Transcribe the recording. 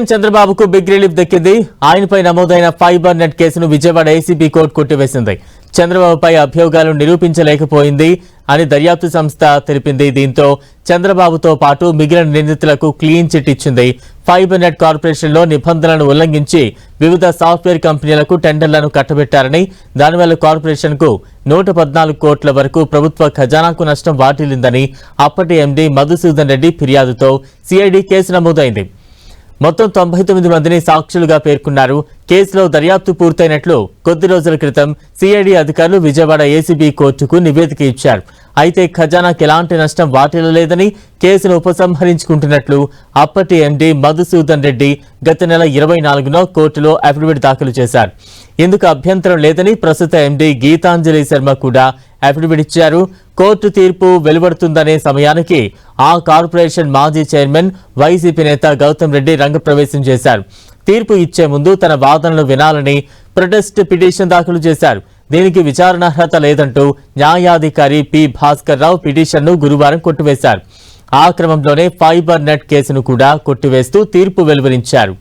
చంద్రబాబుకు big relief దక్కింది. ఆయనపై నమోదైన ఫైబర్ నెట్ కేసును విజయవాడ ఏసీబీ కోర్టు కొట్టివేసింది. చంద్రబాబుపై అభియోగాలు నిరూపించలేకపోయింది అని దర్యాప్తు సంస్థ తెలిపింది. దీంతో చంద్రబాబుతో పాటు మిగిలిన నిందితులకు క్లీన్ చిట్ ఇచ్చింది. ఫైబర్ నెట్ కార్పొరేషన్లో నిబంధనలను ఉల్లంఘించి వివిధ సాఫ్ట్వేర్ కంపెనీలకు టెండర్లను కట్టబెట్టారని, దానివల్ల కార్పొరేషన్కు 114 కోట్ల వరకు ప్రభుత్వ ఖజానాకు నష్టం వాటిల్లిందని అప్పటి ఎండీ మధుసూదన్ రెడ్డి ఫిర్యాదుతో సిఐడి కేసు నమోదైంది. మొత్తం 99 మందిని సాక్షులుగా పేర్కొన్నారు. కేసులో దర్యాప్తు పూర్తయినట్లు కొద్ది రోజుల క్రితం సిఐడి అధికారులు విజయవాడ ఏసీబీ కోర్టుకు నివేదిక ఇచ్చారు. అయితే ఖజానాకి ఎలాంటి నష్టం వాటిల్లలేదని, కేసును ఉపసంహరించుకుంటున్నట్లు అప్పటి ఎండీ మధుసూదన్ రెడ్డి గత నెల 24న కోర్టులో అఫిడవిట్ దాఖలు చేశారు. ఇందుకు అభ్యంతరం లేదని ప్రస్తుత ఎండీ గీతాంజలి శర్మ కూడా అఫిడవిట్ ఇచ్చారు. కోర్టు తీర్పు వెలువడుతుందనే సమయానికి ఆ కార్పొరేషన్ మాజీ చైర్మన్ వైసీపీ నేత గౌతమ్ రెడ్డి రంగప్రవేశం చేశారు. తీర్పు ఇచ్చే ముందు తన వాదనలు వినాలని ప్రొటెస్ట్ పిటిషన్ దాఖలు చేశారు. దీనికి విచారణార్హత లేదంటూ న్యాయాధికారి పి భాస్కర్ రావు పిటిషన్ను గురువారం కొట్టివేశారు. ఆ క్రమంలోనే ఫైబర్ నెట్ కేసును కూడా కొట్టివేస్తూ తీర్పు వెలువరించారు.